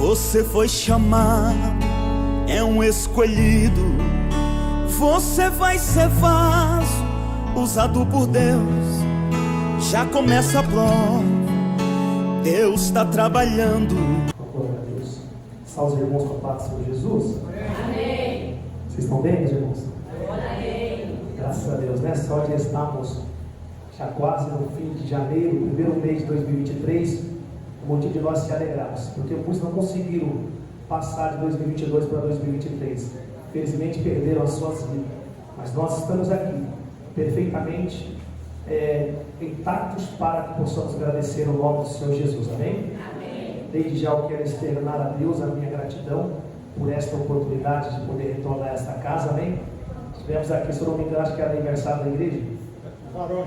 Você foi chamado, é um escolhido. Você vai ser vaso, usado por Deus. Já começa a prova, Deus está trabalhando. Glória a Deus. Salve os irmãos com a paz do Senhor Jesus. Amém. Vocês estão bem, meus irmãos? Amém. Graças a Deus. Nessa hora já estamos já quase no fim de janeiro, primeiro mês de 2023. Motivo de nós se alegrarmos, porque muitos não conseguiram passar de 2022 para 2023. Felizmente perderam as suas vidas, mas nós estamos aqui perfeitamente intactos para que possamos agradecer o nome do Senhor Jesus. Amém? Amém. Desde já eu quero externar a Deus a minha gratidão por esta oportunidade de poder retornar a esta casa. Amém? Estivemos aqui, se eu não me engano, acho que era aniversário da igreja. Varões,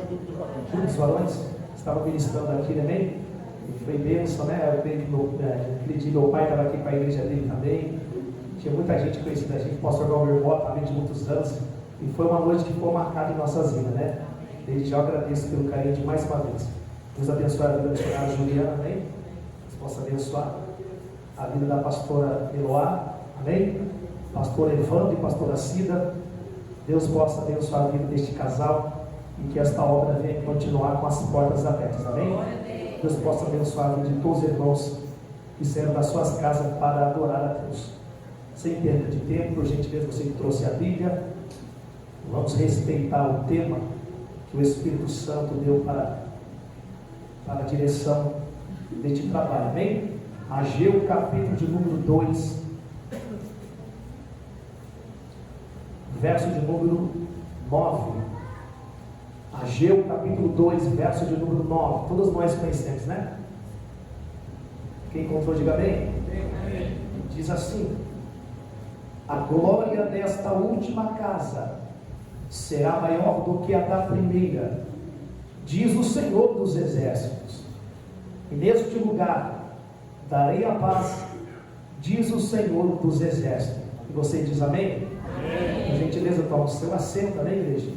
Todos os varões estavam ministrando aqui, amém? E foi bênção, né? Eu creio que aquele dia meu pai estava aqui com a igreja dele também. Tinha muita gente conhecida, a gente, o pastor Galber Mota, também de muitos anos. E foi uma noite que ficou marcada em nossas vidas, né? Desde já eu agradeço pelo carinho de mais uma vez. Deus abençoe a vida da missionária Juliana, amém? Deus possa abençoar a vida da pastora Eloá, amém? Pastor Evandro e pastora Cida. Deus possa abençoar a vida deste casal e que esta obra venha continuar com as portas abertas, amém? Deus possa abençoar a vida de todos os irmãos que saíram das suas casas para adorar a Deus. Sem perda de tempo, por gentileza, você que trouxe a Bíblia, vamos respeitar o tema que o Espírito Santo deu para a direção deste trabalho, amém? Ageu, capítulo de número 2, verso de número 9. Ageu, capítulo 2, verso de número 9. Todos nós conhecemos, né? Quem encontrou, diga bem. Diz assim: a glória desta última casa será maior do que a da primeira, diz o Senhor dos exércitos. E neste lugar darei a paz, diz o Senhor dos exércitos. E você diz amém? Por gentileza, toma o seu assento, amém, igreja?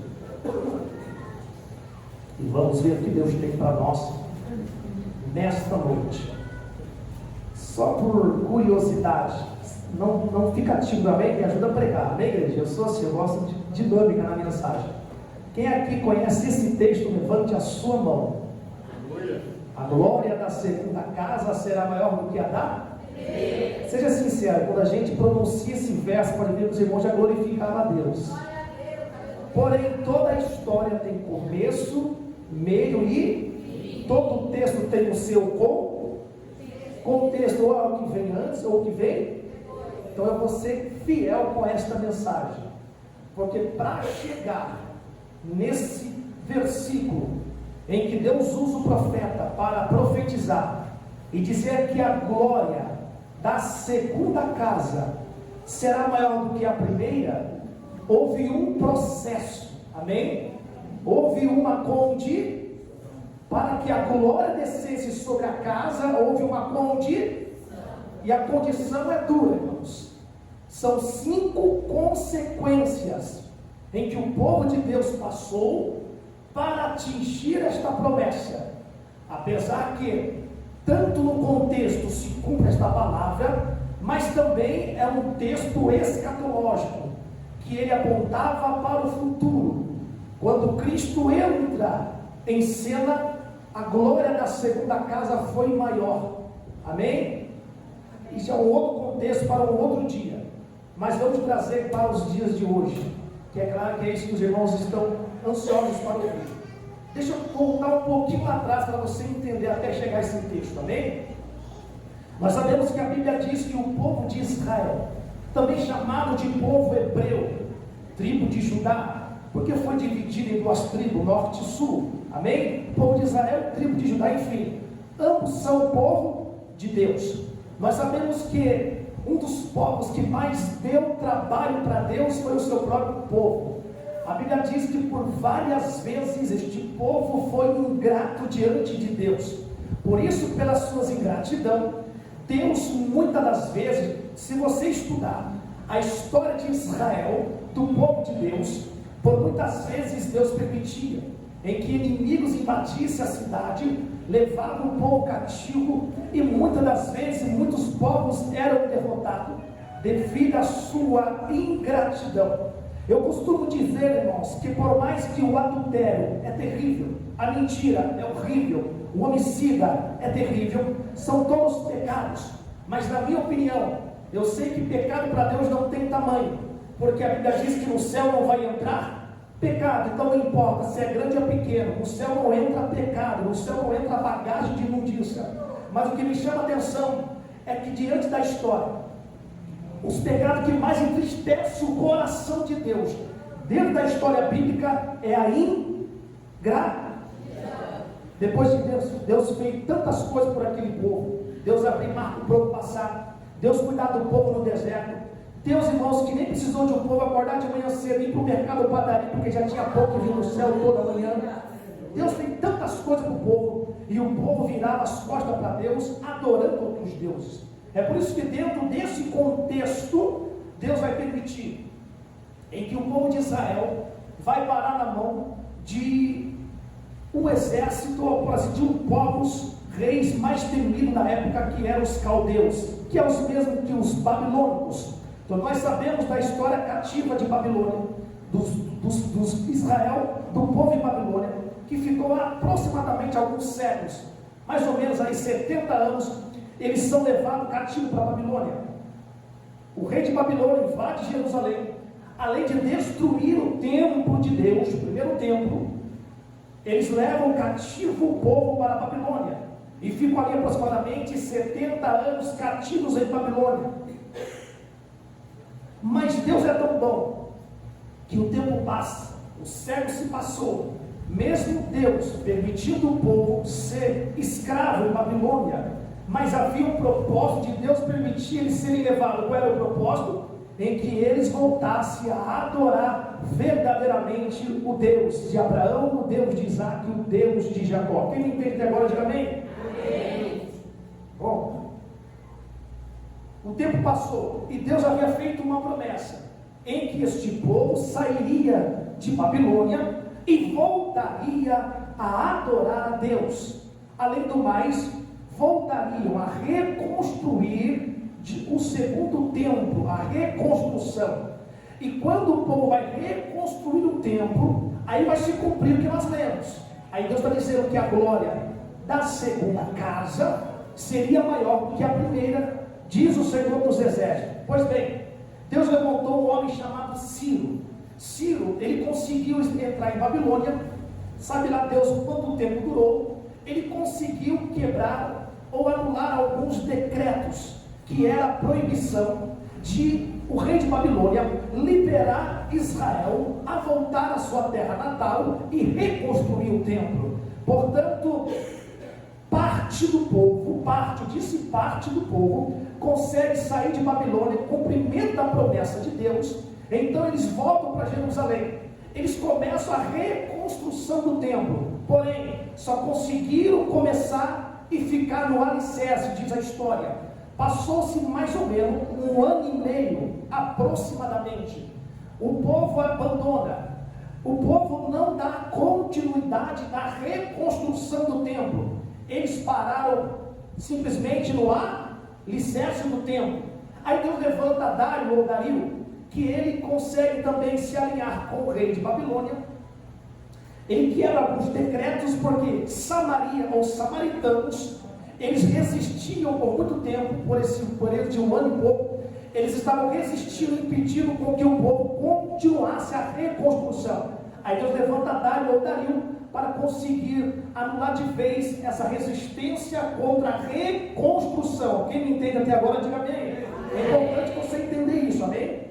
E vamos ver o que Deus tem para nós nesta noite. Só por curiosidade, não fica tímido, amém? Me ajuda a pregar, amém, igreja? Eu sou assim, eu gosto de dinâmica na mensagem. Quem aqui conhece esse texto, levante a sua mão. A glória da segunda casa será maior do que a da? Seja sincero, quando a gente pronuncia esse verso, pode ver que os irmãos já glorificaram a Deus. Porém, toda a história tem começo, meio e todo o texto tem o seu contexto, ou é o que vem antes ou o que vem. Então eu vou ser fiel com esta mensagem, porque para chegar nesse versículo em que Deus usa o profeta para profetizar e dizer que a glória da segunda casa será maior do que a primeira, houve um processo, amém? Houve uma condição, para que a glória descesse sobre a casa, houve uma condição, e a condição é dura, irmãos. São 5 consequências em que o povo de Deus passou para atingir esta promessa. Apesar que, tanto no contexto se cumpre esta palavra, mas também é um texto escatológico, que ele apontava para o futuro. Quando Cristo entra em cena, a glória da segunda casa foi maior, amém? Isso é um outro contexto para um outro dia, mas vamos trazer para os dias de hoje, que é claro que é isso que os irmãos estão ansiosos para ouvir. Deixa eu voltar um pouquinho lá atrás para você entender até chegar a esse texto, amém? Nós sabemos que a Bíblia diz que o povo de Israel, também chamado de povo hebreu, tribo de Judá, porque foi dividido em 2 tribos, norte e sul, amém? O povo de Israel, tribo de Judá, enfim, ambos são o povo de Deus. Nós sabemos que um dos povos que mais deu trabalho para Deus foi o seu próprio povo. A Bíblia diz que por várias vezes este povo foi ingrato diante de Deus. Por isso, pelas suas ingratidão, Deus muitas das vezes, se você estudar a história de Israel, do povo de Deus, por muitas vezes Deus permitia em que inimigos invadissem a cidade, levavam o povo cativo, e muitas das vezes muitos povos eram derrotados devido à sua ingratidão. Eu costumo dizer, irmãos, que por mais que o adultério é terrível, a mentira é horrível, o homicida é terrível, são todos pecados, mas na minha opinião, eu sei que pecado para Deus não tem tamanho, porque a Bíblia diz que no céu não vai entrar pecado, então não importa se é grande ou pequeno, no céu não entra pecado, no céu não entra bagagem de imundícia. Mas o que me chama a atenção é que diante da história, os pecados que mais entristecem o coração de Deus, dentro da história bíblica, é a ingratidão. Depois de Deus fez tantas coisas por aquele povo, Deus abriu mar para o povo passar, Deus cuidar do povo no deserto, Deus, irmãos, que nem precisou de um povo acordar de manhã cedo e ir para o mercado ou padaria, porque já tinha pão que vinha do céu toda manhã. Deus fez tantas coisas para o povo, e o povo virava as costas para Deus, adorando outros deuses. É por isso que dentro desse contexto, Deus vai permitir em que o povo de Israel vai parar na mão de um exército, ou por assim, de um povos, reis mais temidos na época, que eram os caldeus, que é os mesmos que os babilônicos. Então nós sabemos da história cativa de Babilônia, dos Israel, do povo de Babilônia, que ficou aproximadamente alguns séculos, mais ou menos aí 70 anos, eles são levados cativos para a Babilônia. O rei de Babilônia invade Jerusalém, além de destruir o templo de Deus, o primeiro templo, eles levam cativo o povo para a Babilônia, e ficam ali aproximadamente 70 anos cativos em Babilônia. Mas Deus é tão bom, que o tempo passa, o século se passou, mesmo Deus permitindo o povo ser escravo em Babilônia, mas havia um propósito de Deus permitir eles serem levados. Qual era o propósito? Em que eles voltassem a adorar verdadeiramente o Deus de Abraão, o Deus de Isaac, o Deus de Jacó. Quem me entende agora, diga amém? Amém. Bom, o tempo passou e Deus havia feito uma promessa, em que este povo sairia de Babilônia e voltaria a adorar a Deus. Além do mais, voltariam a reconstruir o segundo templo, a reconstrução. E quando o povo vai reconstruir o templo, aí vai se cumprir o que nós lemos. Aí Deus está dizendo que a glória da segunda casa seria maior do que a primeira, diz o Senhor dos Exércitos. Pois bem, Deus levantou um homem chamado Ciro. Ciro, ele conseguiu entrar em Babilônia, sabe lá Deus quanto tempo durou. Ele conseguiu quebrar ou anular alguns decretos, que era a proibição de o rei de Babilônia liberar Israel a voltar à sua terra natal e reconstruir o templo. Portanto, parte do povo consegue sair de Babilônia, cumprimento da promessa de Deus. Então eles voltam para Jerusalém, eles começam a reconstrução do templo, porém só conseguiram começar e ficar no alicerce, diz a história. Passou-se mais ou menos 1 ano e meio, aproximadamente. O povo abandona, o povo não dá continuidade na reconstrução do templo. Eles pararam simplesmente no alicerce do templo. Aí Deus levanta Dário ou Dario, que ele consegue também se alinhar com o rei de Babilônia. Ele quebra alguns decretos, porque Samaria ou samaritanos, eles resistiam por muito tempo, por esse de 1 ano e pouco, eles estavam resistindo, impedindo com que o povo continuasse a reconstrução. Aí Deus levanta Dário ou Dario para conseguir anular de vez essa resistência contra a reconstrução. Quem me entende até agora, diga amém. É importante você entender isso, amém?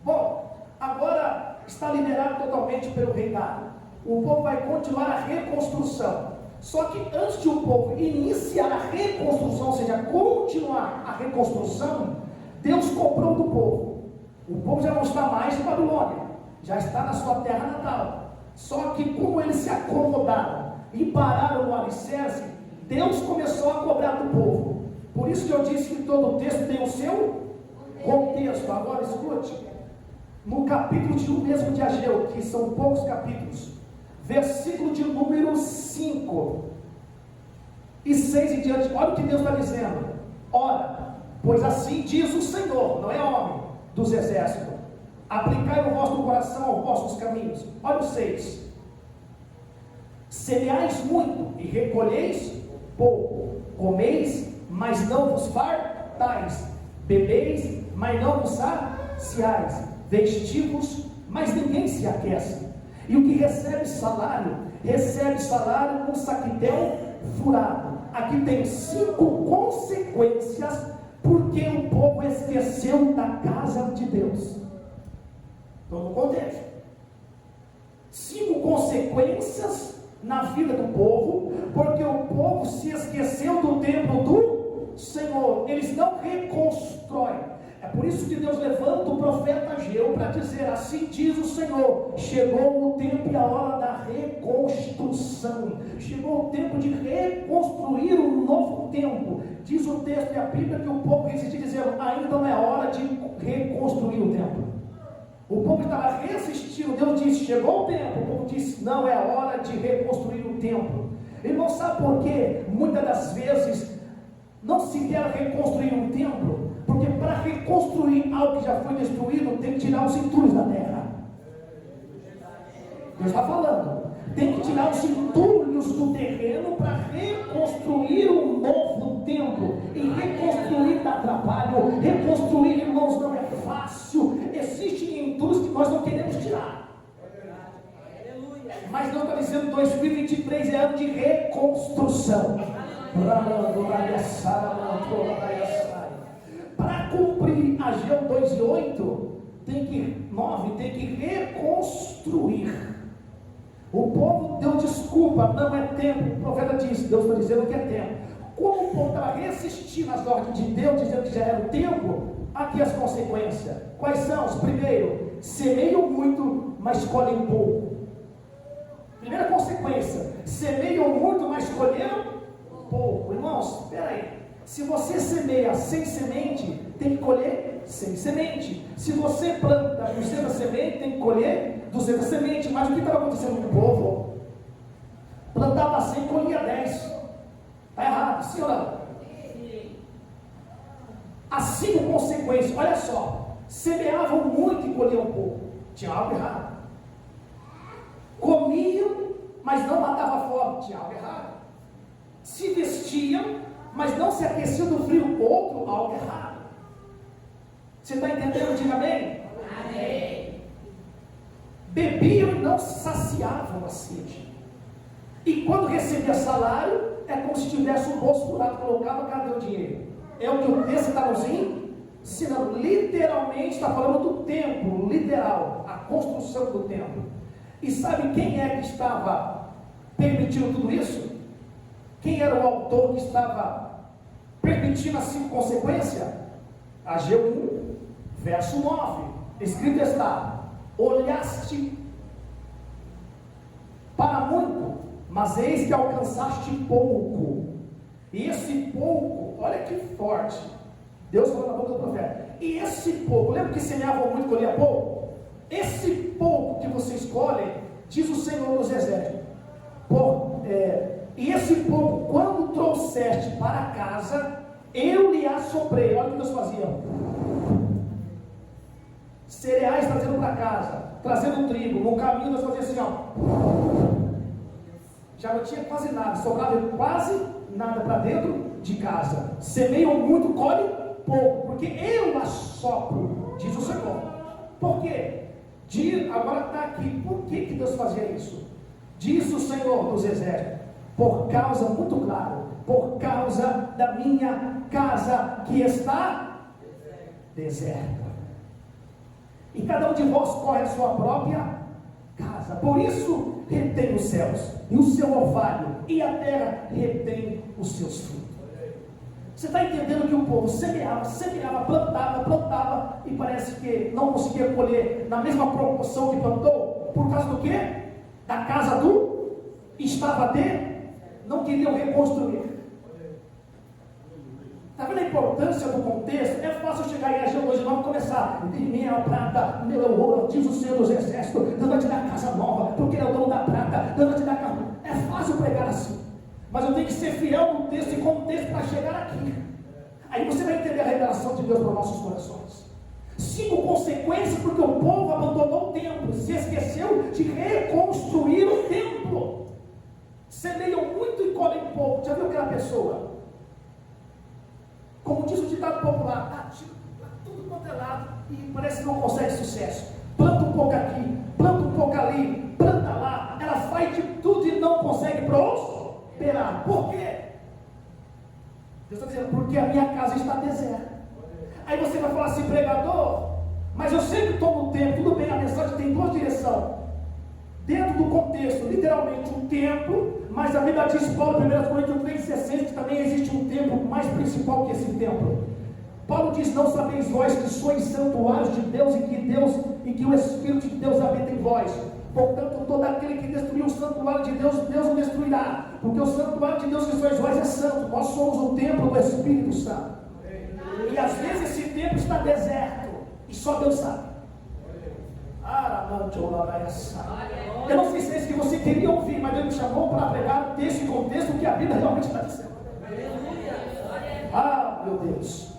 Bom, agora está liberado totalmente pelo rei Dário. O povo vai continuar a reconstrução. Só que antes de o povo iniciar a reconstrução, ou seja, continuar a reconstrução, Deus cobrou do povo. O povo já não está mais em Babilônia, já está na sua terra natal. Só que como eles se acomodaram e pararam no alicerce, Deus começou a cobrar do povo. Por isso que eu disse que todo o texto tem o seu contexto. Agora escute, no capítulo 1 mesmo de Ageu, que são poucos capítulos, versículo de número 5 e 6 em diante. Olha o que Deus está dizendo. Ora, pois assim diz o Senhor, não é homem, dos exércitos: aplicai o vosso coração aos vossos caminhos. Olha o 6: semeais muito e recolheis pouco, comeis, mas não vos fartais, bebeis, mas não vos saciais, vestivos, mas ninguém se aquece. E o que recebe salário num saquitel furado. Aqui tem 5 consequências porque o povo esqueceu da casa de Deus. Estou no contexto. 5 consequências na vida do povo, porque o povo se esqueceu do templo do Senhor. Eles não reconstroem. É por isso que Deus levanta o profeta Ageu para dizer: assim diz o Senhor, chegou o tempo e a hora da reconstrução. Chegou o tempo de reconstruir um novo templo. Diz o texto e a Bíblia que o povo resistiu dizendo: ainda não é hora de reconstruir o templo. O povo estava resistindo. Deus disse: chegou o tempo. O povo disse: não é hora de reconstruir o templo. Irmão, sabe por quê? Muitas das vezes não se quer reconstruir um templo, porque para reconstruir algo que já foi destruído, tem que tirar os entulhos da terra. Deus está falando, tem que tirar os entulhos do terreno para reconstruir um novo templo. E reconstruir dá trabalho. Reconstruir, irmãos, não é fácil. Existem entulhos que nós não queremos tirar. Mas não está dizendo 2023 é ano de reconstrução. Para cumprir Ageu 2:8, tem que reconstruir. O povo deu desculpa, não é tempo. O profeta disse, Deus está dizendo que é tempo. Como o povo estava resistindo às ordens de Deus, dizendo que já era o tempo, aqui as consequências. Quais são? Primeiro, semeiam muito, mas colhem pouco. Primeira consequência: semeiam muito, mas colhem pouco. Irmãos, espera aí. Se você semeia sem semente, tem que colher sem semente. Se você planta 200 sementes, tem que colher 200 sementes. Mas o que estava acontecendo com o povo? Plantava 100, colhia 10. Está errado, sim ou não? As 5 consequências, olha só: semeavam muito e colhiam pouco. Tinha algo errado. Comiam, mas não matava fome. Tinha algo errado. Se vestiam, mas não se aqueciam do frio. Outro, algo errado. Você está entendendo? Diga amém. Amém. Bebiam e não saciavam a sede. E quando recebia salário, é como se tivesse um bolso furado. Colocava, cadê o dinheiro? É o que o texto está nos ensinando. Literalmente está falando do templo, literal, a construção do templo. E sabe quem é que estava permitindo tudo isso? Quem era o autor que estava permitindo as 5 consequências? Ageu 1, verso 9. Escrito está: olhaste para muito, mas eis que alcançaste pouco. E esse pouco, olha que forte. Deus falou na boca do profeta. E esse pouco, lembra que semeavam muito e colhia pouco? Esse pouco que você escolhe, diz o Senhor dos Exércitos, e esse pouco, quando trouxeste para casa, eu lhe assoprei. Olha o que Deus fazia: cereais trazendo para casa, trazendo trigo. No caminho Deus fazia assim, ó. Já não tinha quase nada, sobrava quase nada para dentro de casa. Semeiam muito, colhe pouco, porque eu assopro, diz o Senhor. Por quê? Agora está aqui, por que Deus fazia isso? Diz o Senhor dos Exércitos: por causa, muito claro, por causa da minha casa que está deserta. E cada um de vós corre a sua própria casa. Por isso retém os céus e o seu orvalho, e a terra retém os seus frutos. Você está entendendo que o povo semeava, plantava, e parece que não conseguia colher na mesma proporção que plantou? Por causa do quê? Da casa do estava não queriam reconstruir. Está vendo a importância do contexto? É fácil chegar em Ageu 2:9 e começar: de mim é a prata, meu é o ouro, diz o Senhor dos Exércitos, Deus vai te dar casa nova, porque Ele é o dono da prata, Deus vai te dar casa. É fácil pregar assim, mas eu tenho que ser fiel no texto e contexto para chegar aqui. Aí você vai entender a revelação de Deus para os nossos corações. 5 consequências porque o povo abandonou o templo, se esqueceu de reconstruir o templo. Semeiam muito e colhem pouco. Já viu aquela pessoa? Como diz o ditado popular, tudo quanto é lado e parece que não consegue sucesso. Planta um pouco aqui, planta um pouco ali, planta lá. Ela faz de tudo e não consegue prosperar. Por quê? Deus está dizendo: porque a minha casa está deserta. Aí você vai falar assim: pregador, mas eu sempre estou no templo. Tudo bem, a mensagem tem 2 direções. Dentro do contexto, literalmente um templo, mas a Bíblia diz, Paulo, 1 Coríntios 3,16, que também existe um templo mais principal que esse templo. Paulo diz: não sabeis vós que sois santuários de Deus e que o Espírito de Deus habita em vós. Portanto, todo aquele que destruiu o santuário de Deus, Deus o destruirá, porque o santuário de Deus que sois vós é santo. Nós somos o templo do Espírito Santo. E às vezes esse templo está deserto e só Deus sabe. Eu não sei se é isso que você queria ouvir, mas Deus me chamou para pregar texto e contexto que a Bíblia realmente está dizendo. Ah, meu Deus.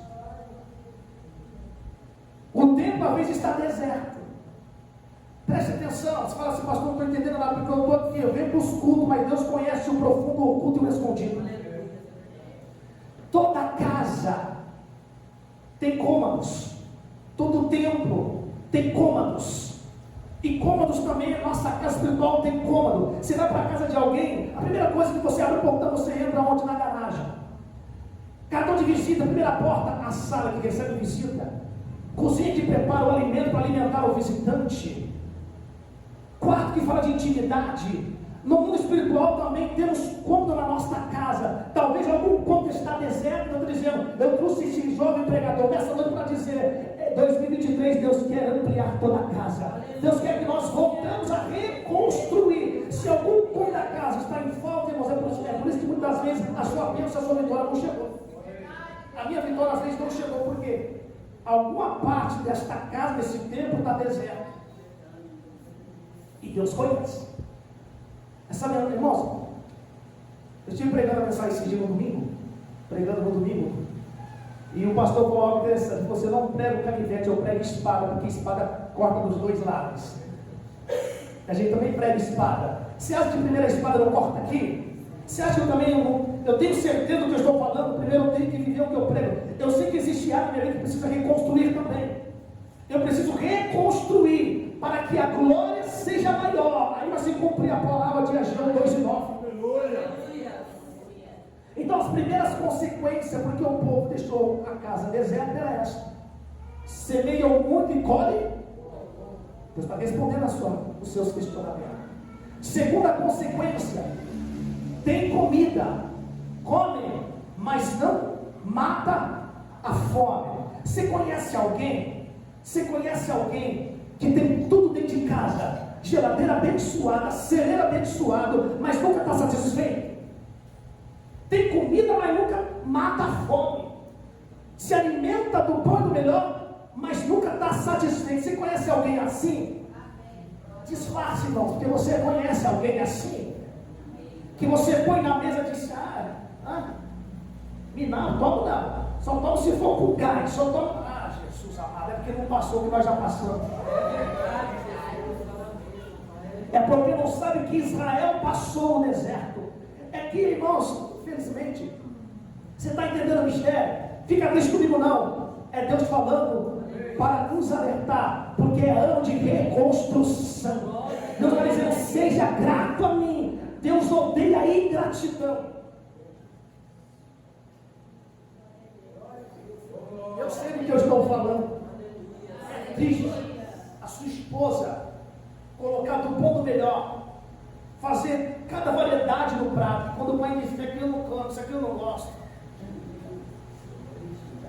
O templo às vezes está deserto. Preste atenção. Você fala assim: pastor, não estou entendendo nada, porque eu estou aqui, eu venho para os cultos, mas Deus conhece o profundo, o oculto e o escondido. Toda casa tem cômodos. Todo templo tem cômodos. E cômodos também, a nossa casa espiritual tem cômodo. Você vai para a casa de alguém, a primeira coisa que você abre o portão, você entra onde? Na garagem. Cartão de visita, primeira porta, a sala que recebe visita. Cozinha que prepara o alimento para alimentar o visitante. Quarto que fala de intimidade. No mundo espiritual também temos cômodo na nossa casa. Talvez algum cômodo está deserto. Eu estou dizendo, eu trouxe esse jovem pregador nessa noite para dizer: 2023 Deus quer ampliar toda a casa. Deus quer que nós voltamos a reconstruir. Se algum cômodo da casa está em falta, irmãos, é por isso que muitas vezes a sua bênção, a sua vitória não chegou. A minha vitória às vezes não chegou, porque alguma parte desta casa, desse templo, está deserta. E Deus conhece. Sabe, irmãos, eu estive pregando a mensagem esse dia no domingo, e o pastor falou algo interessante: você não prega o canivete, eu prego espada, porque espada corta dos 2 lados. A gente também prega espada. Você acha que a primeira espada não corta aqui? Você acha que eu também eu tenho certeza do que eu estou falando? Primeiro eu tenho que viver o que eu prego. Eu sei que existe área na minha vida que precisa reconstruir também. Eu preciso reconstruir para que a glória seja maior. Aí você cumprir a palavra de Ageu 2:9. Então as primeiras consequências, porque o povo deixou a casa deserta, era essa: semeiam muito e colhem. Deus está respondendo os seus questionamentos. Segunda consequência: tem comida, come, mas não mata a fome. Você conhece alguém que tem tudo dentro de casa, geladeira abençoada, celeiro abençoado, mas nunca está satisfeito? Tem comida, mas nunca mata a fome. Se alimenta do bom e do melhor, mas nunca está satisfeito. Você conhece alguém assim? Disfarce, não, porque você conhece alguém assim, que você põe na mesa e diz: não tomo não, só tomo se for com gás, só tomo. Jesus amado, é porque não passou o que nós já passamos. É porque não sabe que Israel passou no deserto. É que, irmãos, infelizmente, você está entendendo o mistério? Fica triste comigo não. É Deus falando para nos alertar, porque é ano de reconstrução. Deus vai dizer: seja grato a mim. Deus odeia a ingratidão. Eu sei do que eu estou falando. É triste a sua esposa colocar do bom do melhor, fazer cada variedade no prato. Quando o pai diz: isso aqui eu não como, isso aqui eu não gosto.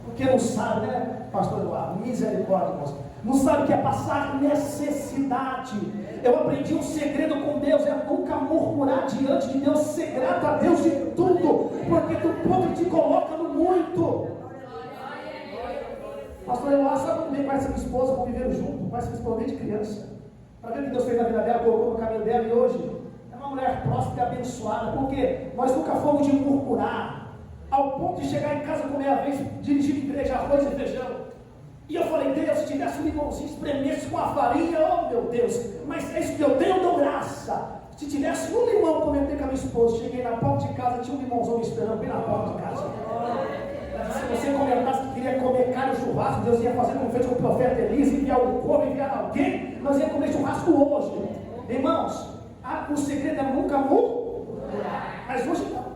Porque não sabe, né, pastor Eduardo? Misericórdia, irmãos. Não sabe o que é passar necessidade. Eu aprendi um segredo com Deus: é nunca murmurar diante de Deus, ser grato a Deus de tudo, porque do pouco te coloca no muito. Pastor, eu acho que eu conhece a minha esposa, conviveram junto, conhece a minha esposa desde criança. Para ver o que Deus fez na vida dela, colocou no caminho dela, e hoje é uma mulher próspera e abençoada, porque nós nunca fomos de murmurar, ao ponto de chegar em casa comer a vez, dirigir de igreja, arroz e feijão. E eu falei, Deus, se tivesse um limãozinho, espremesse com a farinha, oh meu Deus, mas é isso que eu tenho, eu dou graça. Se tivesse um limão, comentei com a minha esposa, cheguei na porta de casa, tinha um limãozão me esperando bem na porta de casa. Se você comentasse que queria comer carne churrasco, Deus ia fazer como fez com o profeta Elias, enviar um corpo, enviar alguém, nós ia comer churrasco hoje. Irmãos, o segredo é nunca mudar. Mas hoje não.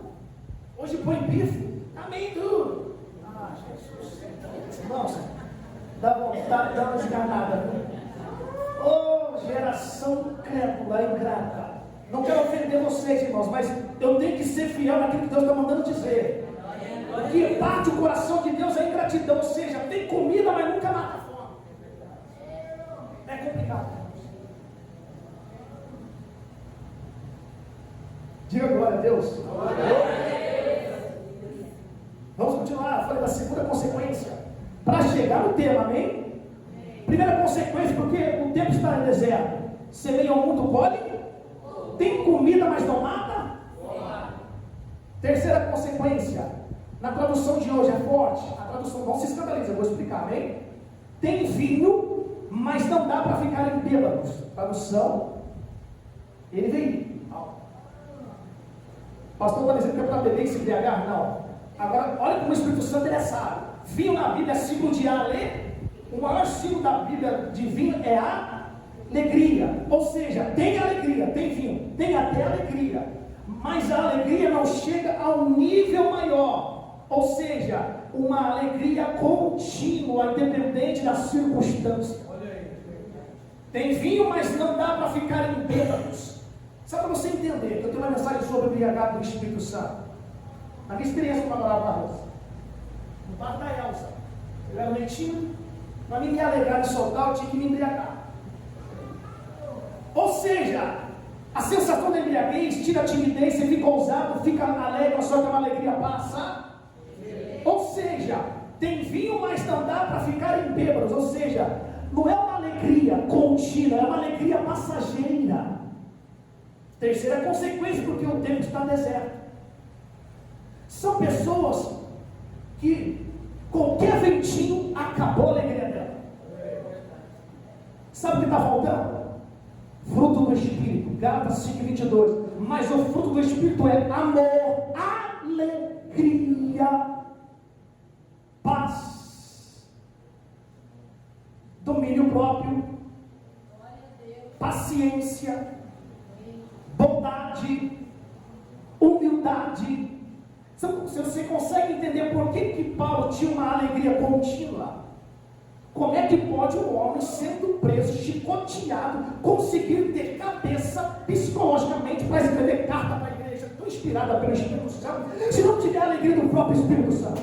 Hoje põe bife, tá meio duro. Ah, Jesus. Irmãos, dá vontade de dar uma desganada. Oh, geração crédula, ingrata. Não quero ofender vocês, irmãos, mas eu tenho que ser fiel naquilo que Deus está mandando dizer. O que parte o coração de Deus é ingratidão, ou seja, tem comida, mas nunca mata a fome. É complicado. Diga glória a Deus. Vamos continuar. Eu falei da segunda consequência. Para chegar no tema, amém? Primeira consequência, porque o tempo está em deserto. Semeia ao mundo, colhe. Tem comida, mas não mata. Terceira consequência. Na tradução de hoje é forte. A tradução não se escandaliza, eu vou explicar, amém? Tem vinho, mas não dá para ficar em bêbados. Tradução, ele veio. Pastor está dizendo que é para beber e se embriagar? Não. Agora, olha como o Espírito Santo ele é sábio. Vinho na Bíblia é símbolo de ale. O maior símbolo da Bíblia de vinho é a alegria. Ou seja, tem alegria, tem vinho, tem até alegria. Mas a alegria não chega a um nível maior. Ou seja, uma alegria contínua, independente das circunstâncias. Tem vinho, mas não dá para ficar em bêbados. Só para você entender, que eu tenho uma mensagem sobre o embriagado do Espírito Santo. Na minha experiência com a palavra Rosa, no bar da Elsa, eu era meio tímido, para mim me alegrar e soltar, eu tinha que me embriagar. Ou seja, a sensação da embriaguez tira a timidez, você fica ousado, fica alegre, só que uma alegria passa. Ou seja, tem vinho, mas não dá para ficar em bêbados. Ou seja, não é uma alegria contínua, é uma alegria passageira. Terceira consequência, porque o tempo está deserto. São pessoas que qualquer ventinho acabou a alegria dela. Sabe o que está faltando? Fruto do Espírito, Gálatas 5:22. Mas o fruto do Espírito é amor, alegria, paz, domínio próprio, paciência, bondade, humildade. Você consegue entender por que Paulo tinha uma alegria contínua? Como é que pode um homem, sendo preso, chicoteado, conseguir ter cabeça psicologicamente para escrever carta para a igreja tão inspirada pelo Espírito Santo, se não tiver a alegria do próprio Espírito Santo?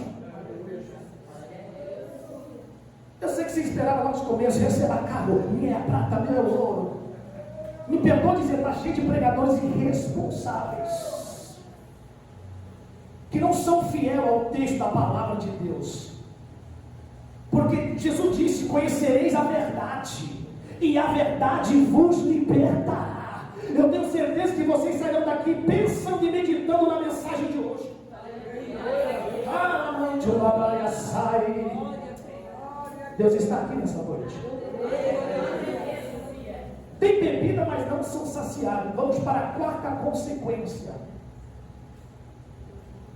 Eu sei que você esperava lá nos começos, receba carro, minha prata, meu ouro. Me perdoa dizer, está cheio de pregadores irresponsáveis, que não são fiéis ao texto da palavra de Deus. Porque Jesus disse, conhecereis a verdade, e a verdade vos libertará. Eu tenho certeza que vocês sairão daqui pensando e meditando na mensagem de hoje. Deus está aqui nessa noite. Tem bebida, mas não são saciados. Vamos para a quarta consequência.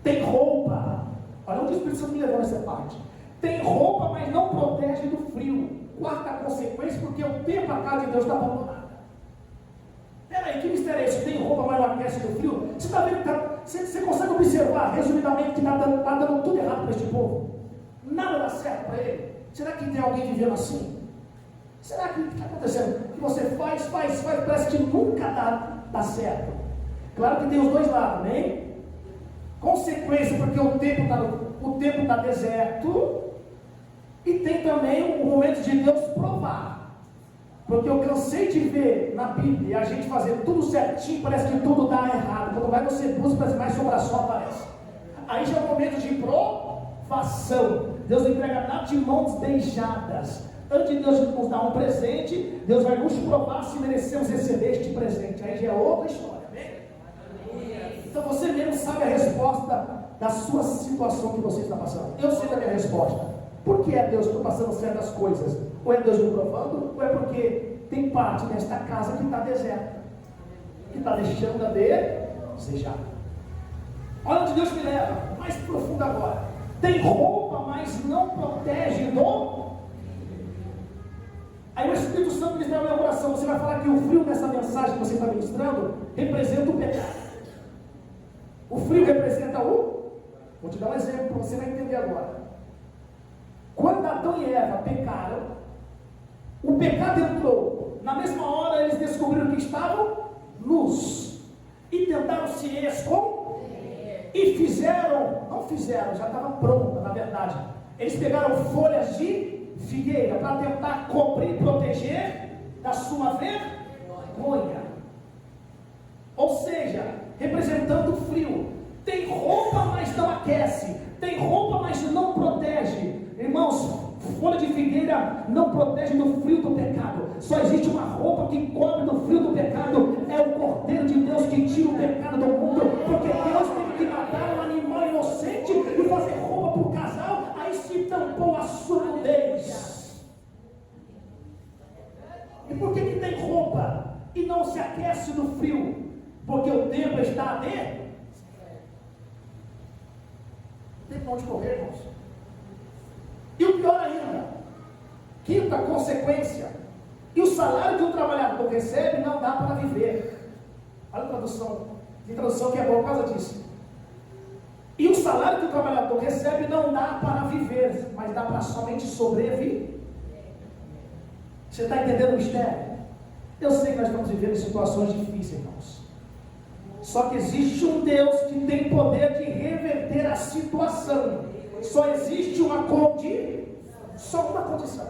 Tem roupa. Olha onde o Espírito Santo me levou nessa parte. Tem roupa, mas não protege do frio. Quarta consequência, porque o tempo a casa de Deus está abandonada. Peraí, que mistério é esse? Tem roupa, mas não aquece do frio? Você está vendo? Você consegue observar, resumidamente, que está dando tudo errado para este povo? Nada dá certo para ele. Será que tem alguém vivendo assim? Será que o que está acontecendo? Que você faz, parece que nunca dá certo. Claro que tem os dois lados, né? Consequência, porque o tempo está deserto. E tem também o momento de Deus provar. Porque eu cansei de ver na Bíblia a gente fazer tudo certinho, parece que tudo dá errado. Quando vai você busca, mais sobração aparece. Aí já é o momento de provar. salvação. Deus entrega nada de mãos beijadas. Antes de Deus nos dar um presente, Deus vai nos provar se merecemos receber este presente. Aí já é outra história, amém? Então você mesmo sabe a resposta da sua situação que você está passando. Eu sei da minha resposta. Por que é Deus que está passando certas coisas? Ou é Deus me provando, ou é porque tem parte desta casa que está deserta, que está deixando a desejar. Olha onde Deus me leva, mais profundo agora. Tem roupa, mas não protege do... Aí o Espírito Santo diz para o meu coração: você vai falar que o frio nessa mensagem que você está ministrando representa o pecado. O frio representa o... Vou te dar um exemplo, você vai entender agora. Quando Adão e Eva pecaram, o pecado entrou. Na mesma hora eles descobriram que estavam nus e tentaram se esconder. E fizeram, não fizeram, já estava pronta, na verdade. Eles pegaram folhas de figueira para tentar cobrir e proteger da sua vergonha. Ou seja, representando o frio. Tem roupa, mas não aquece. Tem roupa, mas não protege. Irmãos, folha de figueira não protege do frio do pecado. Só existe uma roupa que cobre do frio do pecado. É o Cordeiro de Deus que tira o pecado do mundo. Porque Deus teve que matar um animal inocente e fazer roupa para o casal. Aí se tampou a sua nudez. E por que tem roupa e não se aquece do frio? Porque o tempo está a ver. Não tem para onde correr, irmãos. E o pior ainda, quinta consequência: e o salário que o trabalhador recebe não dá para viver. Olha a tradução, tem tradução que é boa por causa disso. E o salário que o trabalhador recebe não dá para viver, mas dá para somente sobreviver. Você está entendendo o mistério? Eu sei que nós estamos vivendo situações difíceis, irmãos. Só que existe um Deus que tem poder de reverter a situação. Só existe uma condição. Só uma condição.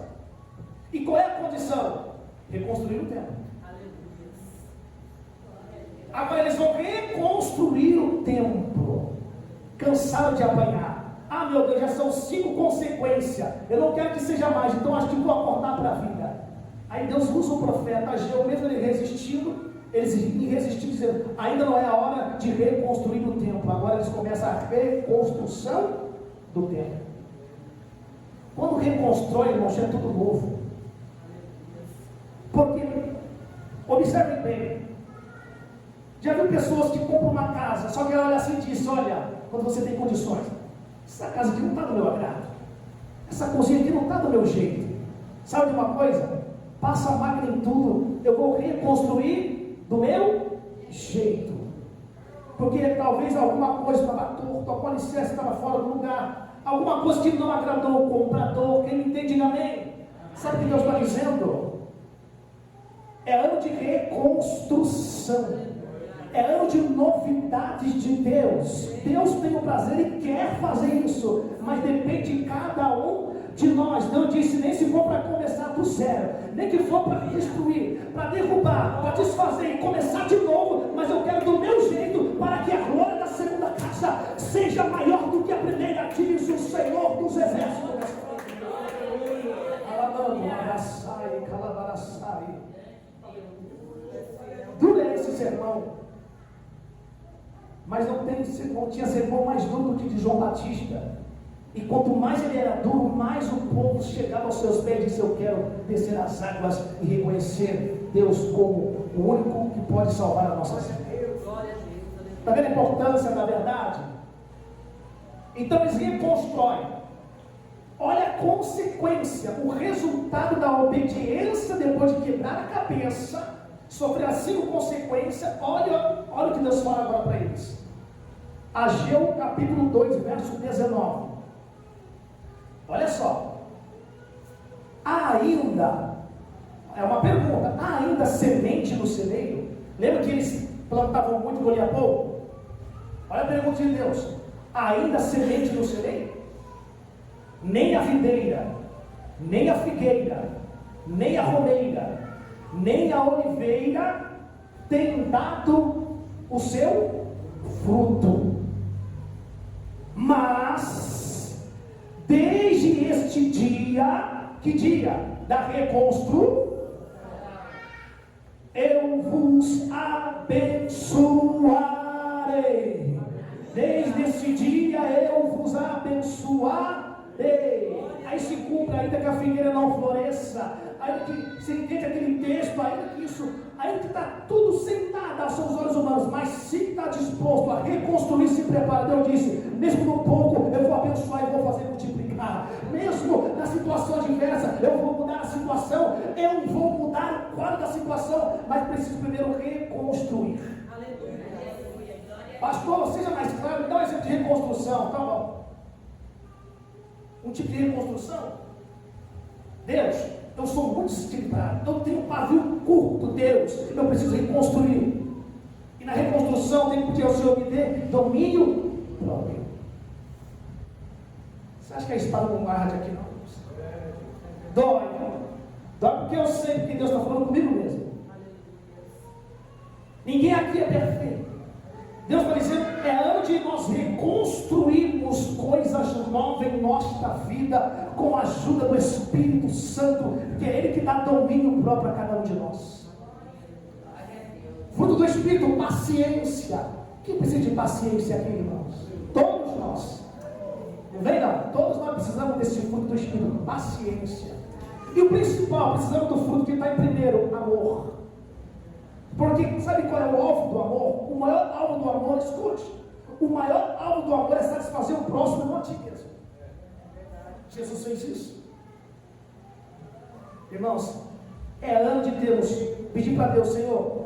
E qual é a condição? Reconstruir o templo. Agora eles vão reconstruir o templo. Cansaram de apanhar. Ah, meu Deus, já são 5 consequências. Eu não quero que seja mais, então acho que vou acordar para a vida. Aí Deus usa o profeta Ageu, mesmo ele resistindo, eles resistindo, dizendo: ainda não é a hora de reconstruir o templo. Agora eles começam a reconstrução do templo. Quando reconstrói, irmãos, é tudo novo. Porque, observem bem, já viu pessoas que compram uma casa, só que ela olha assim e diz: olha, quando você tem condições, essa casa aqui não está do meu agrado, essa cozinha aqui não está do meu jeito. Sabe de uma coisa? Passa a máquina em tudo, eu vou reconstruir do meu jeito. Porque talvez alguma coisa estava torta, alguma licença estava fora do lugar, alguma coisa que não agradou o comprador. Quem me entende, diga amém. Sabe o que Deus está dizendo? É ano de reconstrução, é ano de novidades de Deus. Deus tem o prazer e quer fazer isso, mas depende de cada um de nós. Deus disse: nem se for para começar do zero, nem que for para destruir, para derrubar, para desfazer e começar de novo, mas eu quero do meu jeito, para que a glória da segunda casa seja maior do que a primeira, diz o Senhor dos Exércitos. Duro é esse sermão, mas não tinha sermão mais duro do que de João Batista. E quanto mais ele era duro, mais o povo chegava aos seus pés e disse: eu quero descer as águas e reconhecer Deus como o único que pode salvar a nossa vida. Está vendo a importância da verdade? Então eles reconstroem. Olha a consequência, o resultado da obediência depois de quebrar a cabeça, sofrer as 5 consequências. Olha o que Deus fala agora para eles. Ageu capítulo 2, verso 19. Olha só. Ainda, é uma pergunta: há ainda semente no celeiro? Lembra que eles plantavam muito e colhiam pouco? Olha a pergunta de Deus: há ainda semente no celeiro? Nem a videira, nem a figueira, nem a romeira, nem a oliveira tem dado o seu fruto. Mas Desde este dia, que dia? Da reconstrução, eu vos abençoarei. Desde esse dia eu vos abençoarei. Aí se cumpre, ainda que a figueira não floresça, ainda que você entende aquele texto, ainda que está tudo sem nada aos seus olhos humanos, mas se está disposto a reconstruir, se prepara. Deus disse: mesmo no pouco eu vou abençoar e vou fazer multiplicar. Mesmo na situação adversa, eu vou mudar a situação, eu vou mudar o quadro da situação, mas preciso primeiro reconstruir. Pastor, seja mais claro, me dá um exemplo de reconstrução. Tá bom. Um tipo de reconstrução. Deus, eu sou muito desequilibrado, eu tenho um pavio curto, Deus, eu preciso reconstruir. E na reconstrução tem que pedir ao Senhor me dê domínio próprio. Você acha que a espada não arde aqui não? Dói, não? Dói porque eu sei que Deus está falando comigo mesmo. Ninguém aqui é perfeito. Deus está dizendo, é ano de nós reconstruirmos coisas novas em nossa vida, com a ajuda do Espírito Santo, que é Ele que dá domínio próprio a cada um de nós. Fruto do Espírito, paciência. Quem precisa de paciência aqui, irmãos? Todos nós. Não vem não? Todos nós precisamos desse fruto do Espírito, paciência. E o principal, precisamos do fruto que está em primeiro, amor. Porque sabe qual é o alvo do amor? O maior alvo do amor, escute, o maior alvo do amor é satisfazer o próximo, não a ti mesmo. Jesus fez isso. Irmãos, é ano de Deus pedir para Deus: Senhor,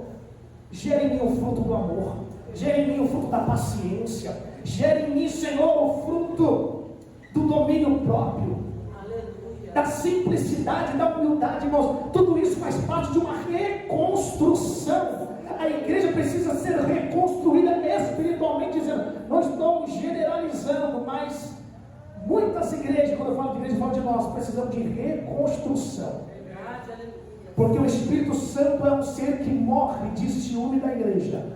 gere em mim o fruto do amor, gere em mim o fruto da paciência, gere em mim, Senhor, o fruto do domínio próprio, da simplicidade, da humildade, irmãos. Tudo isso faz parte de uma reconstrução. A igreja precisa ser reconstruída espiritualmente, dizendo, não estamos generalizando, mas muitas igrejas, quando eu falo de igreja, eu falo de nós, precisamos de reconstrução. Porque o Espírito Santo é um ser que morre de ciúme da igreja.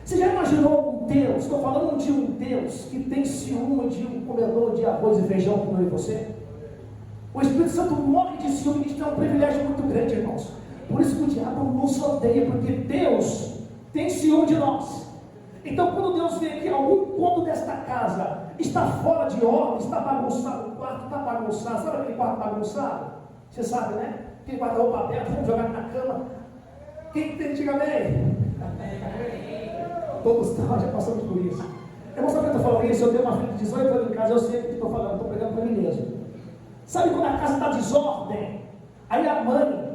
Você já imaginou um Deus, estou falando de um Deus que tem ciúme de um comedor de arroz e feijão como eu e você? O Espírito Santo morre de ciúme. Isso é um privilégio muito grande, irmãos. Por isso que o diabo nos odeia, porque Deus tem ciúme de nós. Então quando Deus vê que algum cômodo desta casa está fora de ordem, está bagunçado, o quarto está bagunçado, sabe aquele quarto bagunçado? Você sabe, né? Tem guarda-roupa aberto, vamos jogar na cama. Quem tem, diga amém. Todos nós já passamos por isso. Irmão, sabe o que eu estou falando isso? Eu tenho uma filha de 18 anos em casa, eu sei o que estou falando, estou pregando para mim mesmo. Sabe quando a casa está desordem? Aí a mãe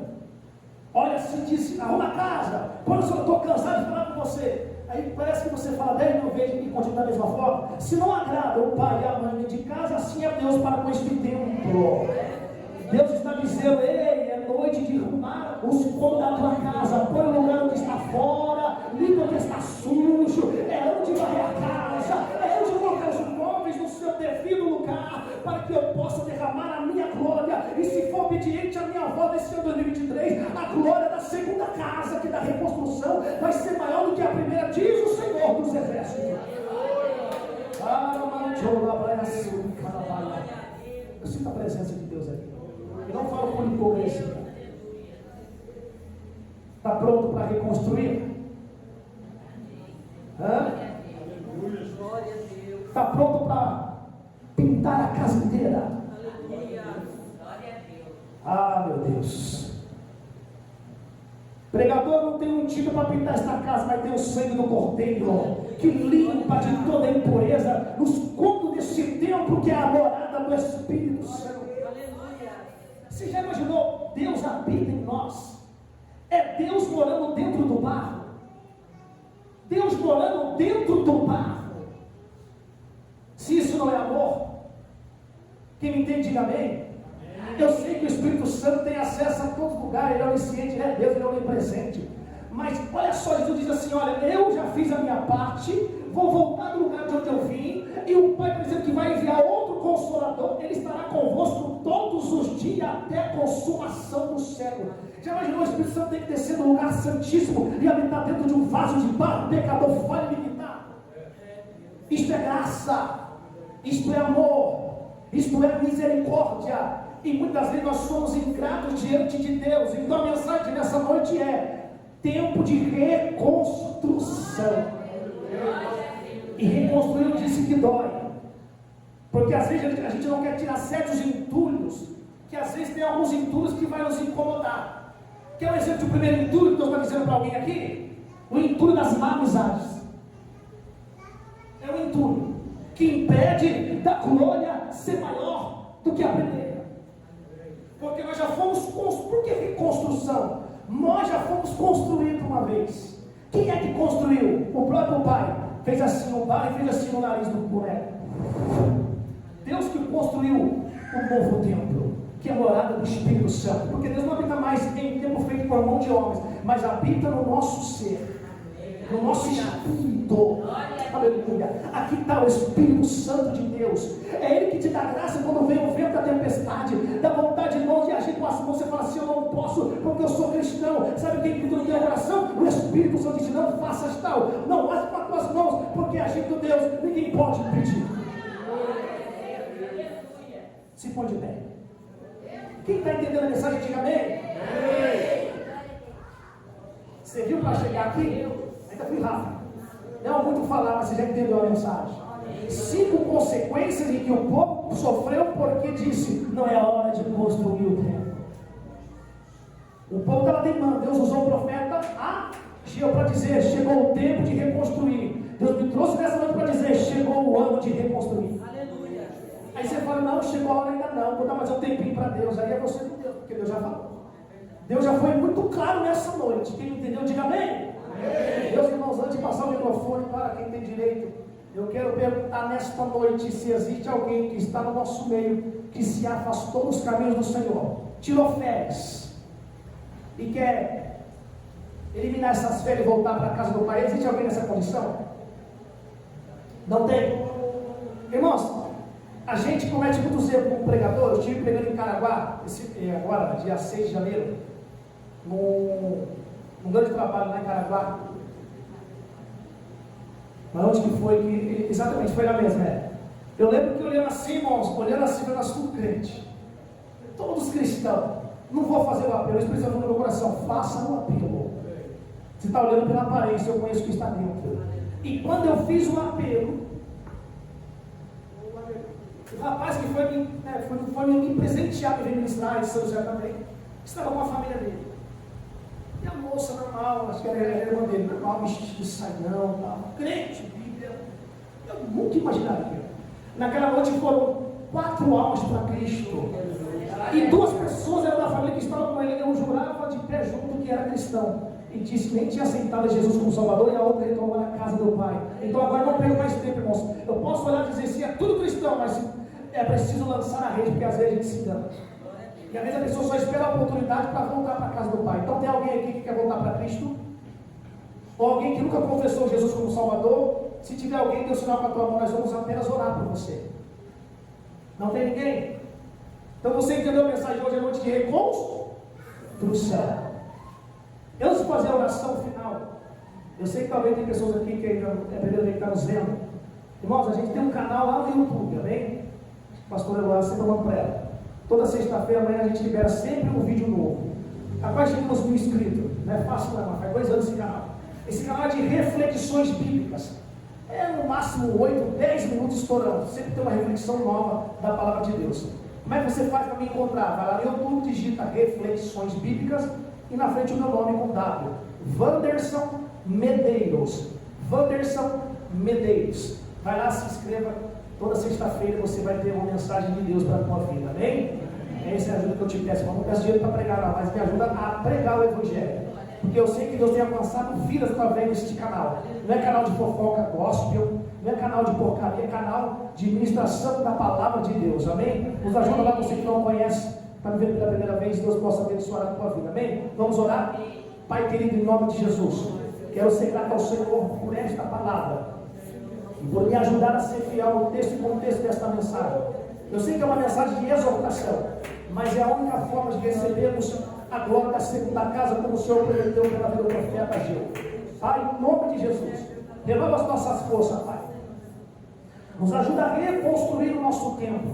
olha assim e diz: arruma a casa. Quando eu estou cansado de falar com você, aí parece que você fala 10 mil vezes e continua da mesma forma. Se não agrada o pai e a mãe de casa, assim é Deus para com este templo. Deus está dizendo: ei, é noite de arrumar os cômodos da tua casa, põe o lugar onde está fora, limpa onde está sujo, é ano de varrer a casa, é ano de colocar os móveis no seu devido lugar, para que eu possa derramar a minha glória. E se for obediente à minha voz nesse ano 2023, a glória da segunda casa, que da reconstrução, vai ser maior do que a primeira, diz o Senhor dos Exércitos. Eu sinto a presença de Deus aqui. Eu não falo por hipocrisia. Está pronto para reconstruir? Está pronto para pintar a casa inteira? Ah, meu Deus. Pregador, não tem um título para pintar esta casa, mas tem o sangue do Cordeiro, que limpa de toda a impureza nos cômodos desse templo, que é a morada do Espírito Santo. Você já imaginou? Deus habita em nós. É Deus morando dentro do barro. Deus morando dentro do barro. Se isso não é amor, quem me entende, diga amém. Eu sei que o Espírito Santo tem acesso a todo lugar, ele é onisciente, ele é Deus, ele é onipresente. Mas olha só, Jesus diz assim: olha, eu já fiz a minha parte, vou voltar do lugar de onde eu vim, e o Pai, por exemplo, que vai enviar outro Consolador, ele estará convosco todos os dias até a consumação do século. Já imaginou? O Espírito Santo tem que descer no lugar santíssimo e habitar dentro de um vaso de barro, pecador, falho e limitado. Isto é graça, isto é amor. isto é misericórdia. E muitas vezes nós somos ingratos diante de Deus. Então a mensagem nessa noite é tempo de reconstrução. E reconstruir, eu disse que dói. Porque às vezes a gente não quer tirar certos entulhos, que às vezes tem alguns entulhos que vai nos incomodar. Quer um exemplo do primeiro entulho que Deus está dizendo para alguém aqui? O entulho das más amizades. É um entulho que impede da glória ser maior do que a primeira. Porque nós já fomos construídos. Por que reconstrução? Nós já fomos construídos uma vez. Quem é que construiu? O próprio pai. Fez assim o pai e fez assim no nariz do boneco. Deus que construiu o novo templo, que é a morada do Espírito Santo. Porque Deus não habita mais em templo feito por mão de homens, mas habita no nosso ser, no nosso espírito. Aleluia. Aqui está o Espírito Santo de Deus. É Ele que te dá graça quando vem o vento da tempestade, dá vontade de mão de agir com as mãos. Você fala assim: eu não posso, porque eu sou cristão. Sabe quem grita no teu coração? O Espírito Santo diz: não faças tal, não faça com as tuas mãos, porque agir com Deus ninguém pode impedir. Se põe de pé. Quem está entendendo a mensagem, diga amém. Você viu para chegar aqui? Ainda fui rápido. Não é muito falar, mas você já entendeu a mensagem. 5 consequências em que o povo sofreu porque disse: não é a hora de construir o templo. O povo estava teimando. Deus usou o profeta Ageu para dizer: chegou o tempo de reconstruir. Deus me trouxe nessa noite para dizer: chegou o ano de reconstruir. Aleluia. Aí você fala: não, chegou a hora ainda não, vou dar mais um tempinho para Deus. Aí é você com Deus, porque Deus já falou. Deus já foi muito claro nessa noite. Quem entendeu, diga amém. Meus irmãos, antes de passar o microfone para quem tem direito, eu quero perguntar nesta noite se existe alguém que está no nosso meio, que se afastou dos caminhos do Senhor, tirou férias e quer eliminar essas férias e voltar para a casa do Pai. Existe alguém nessa condição? Não tem? Irmãos, a gente comete muitos erros como pregador. Eu estive pregando em Caraguá agora, dia 6 de janeiro, um grande trabalho lá em Caraguá. Mas onde que foi? Exatamente, foi na mesma. Eu lembro que olhando assim, irmãos, olhando assim, eu nasci tudo crente. Todos cristãos. Não vou fazer o apelo, isso precisa no meu coração. Faça um apelo. Você está olhando pela aparência, eu conheço o que está dentro. E quando eu fiz o apelo, o rapaz que foi me presentear, me ministrar em São José também, estava com a família dele. E a moça normal, acho que era a irmã dele, normal, vestido de saião, tal, crente, Bíblia. Eu nunca imaginaria. Naquela noite foram 4 almas para Cristo. E 2 pessoas eram da família que estavam com ele. Eu jurava de pé junto que era cristão. E disse que nem tinha aceitado Jesus como Salvador, e a outra ele tomou na casa do Pai. Então agora não perco mais tempo, irmãos. Eu posso olhar e dizer se é tudo cristão, mas é preciso lançar na rede, porque às vezes a gente se engana. E às vezes a pessoa só espera a oportunidade para voltar para a casa do Pai. Então tem alguém aqui que quer voltar para Cristo? Ou alguém que nunca confessou Jesus como Salvador? Se tiver alguém, dê o sinal com a tua mão, nós vamos apenas orar por você. Não tem ninguém? Então você entendeu a mensagem hoje à noite de reconstrução. Antes de fazer a oração final, eu sei que talvez tem pessoas aqui que ainda é a primeira vez que está nos vendo. Irmãos, a gente tem um canal lá no YouTube, amém? O pastor Eduardo sempre falando para ela. Toda sexta-feira amanhã a gente libera sempre um vídeo novo. Rapaz, a gente tem uns 1000 inscritos. Não é fácil não, mas faz 2 anos esse canal. Esse canal é de reflexões bíblicas. É no máximo 8, 10 minutos estourando. Sempre tem uma reflexão nova da palavra de Deus. Como é que você faz para me encontrar? Vai lá no YouTube, digita Reflexões Bíblicas e na frente o meu nome com W. Wanderson Medeiros. Wanderson Medeiros. Vai lá, se inscreva. Toda sexta-feira você vai ter uma mensagem de Deus para a tua vida, amém? Essa é a ajuda que eu te peço. Eu não peço dinheiro para pregar não, mas me ajuda a pregar o Evangelho. Porque eu sei que Deus tem alcançado vidas através deste canal. Não é canal de fofoca gospel, não é canal de porcaria, é canal de ministração da palavra de Deus, amém? Nos ajuda lá, você que não conhece, para me ver pela primeira vez, Deus possa abençoar a tua vida, amém? Vamos orar? Pai querido, em nome de Jesus, quero ser grato ao Senhor por esta palavra e por me ajudar a ser fiel ao texto e contexto desta mensagem. Eu sei que é uma mensagem de exortação, mas é a única forma de recebermos a glória da segunda casa, como o Senhor prometeu pela vida do profeta Ageu. Pai, em nome de Jesus, renova as nossas forças, Pai. Nos ajuda a reconstruir o nosso tempo.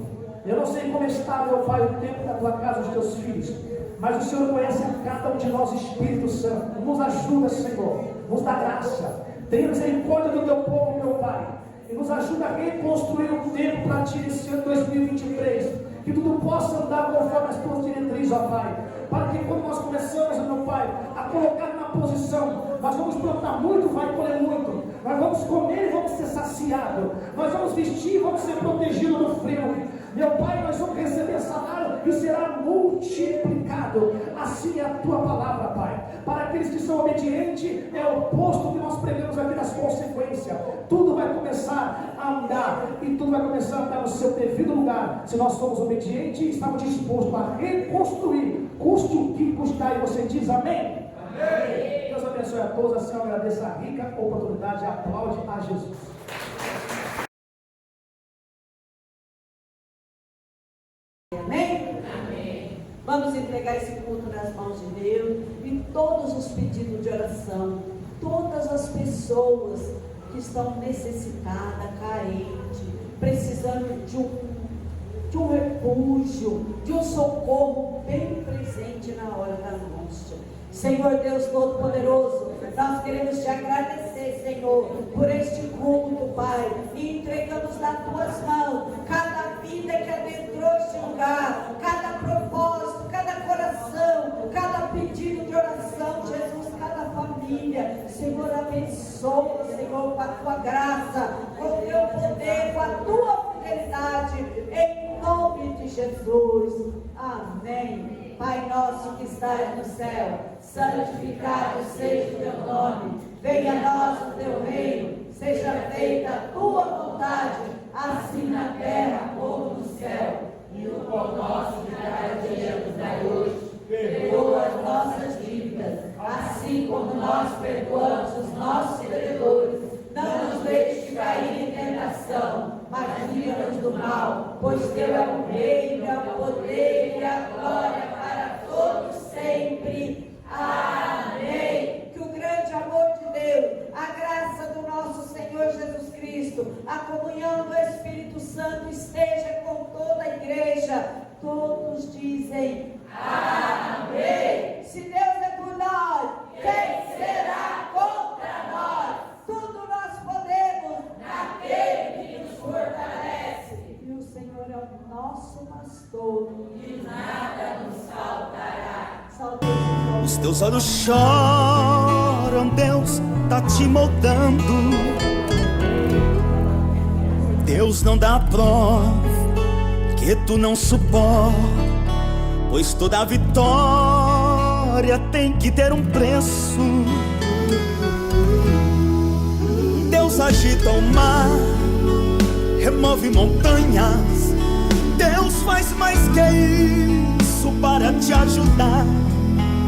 Eu não sei como está, meu Pai, o tempo da tua casa, os teus filhos, mas o Senhor conhece a cada um de nós, Espírito Santo. Nos ajuda, Senhor, nos dá graça. Tenha misericórdia do teu povo, meu Pai, e nos ajuda a reconstruir um tempo para ti nesse ano 2023. Que tudo possa andar conforme as tuas diretrizes, ó Pai. Para que quando nós começamos, meu Pai, a colocar na posição, nós vamos plantar muito, vai colher muito. Nós vamos comer e vamos ser saciados. Nós vamos vestir e vamos ser protegidos do frio. Meu Pai, nós vamos receber salário e será multiplicado. Assim é a tua palavra, Pai. Para aqueles que são obedientes, é o oposto que nós pregamos aqui das consequências. Tudo vai começar a andar e tudo vai começar a andar no seu devido lugar. Se nós somos obedientes e estamos dispostos a reconstruir, custe o que custar. E você diz amém? Amém. Deus abençoe a todos. Assim eu agradeço a rica oportunidade e aplaude a Jesus. Amém? Amém. Vamos entregar esse culto nas mãos de Deus e todos os pedidos de oração, todas as pessoas que estão necessitadas, carentes, precisando de um refúgio, de um socorro bem presente na hora da angústia. Senhor Deus Todo-Poderoso, nós queremos te agradecer, Senhor, por este culto, Pai, e entregamos nas tuas mãos cada vida que adentrou este lugar, cada propósito, cada coração, cada pedido de oração, Jesus, cada família. Senhor, abençoa, Senhor, com a tua graça, com o teu poder, com a tua fidelidade, em nome de Jesus. Amém. Pai nosso que estás no céu, santificado seja o teu nome. Venha a nós o teu reino, seja feita a tua vontade, assim na terra como no céu. E o pão nosso de cada dia nos dai hoje. Perdoa as nossas dívidas, assim como nós perdoamos os nossos devedores. Não nos deixe cair em tentação, mas livra-nos do mal, pois teu é o reino, o poder e a glória para todos sempre. Amém. Que o grande amor de Deus, a graça do nosso Senhor Jesus Cristo, a comunhão do Espírito Santo esteja com toda a igreja. Todos dizem amém. Se Deus é por nós, quem será contra nós? Tudo nós podemos naquele que nos fortalece. E o Senhor é o nosso pastor, e nada nos faltará. Os teus olhos choram, Deus tá te moldando. Deus não dá prova que tu não suporta, pois toda vitória tem que ter um preço. Deus agita o mar, remove montanhas,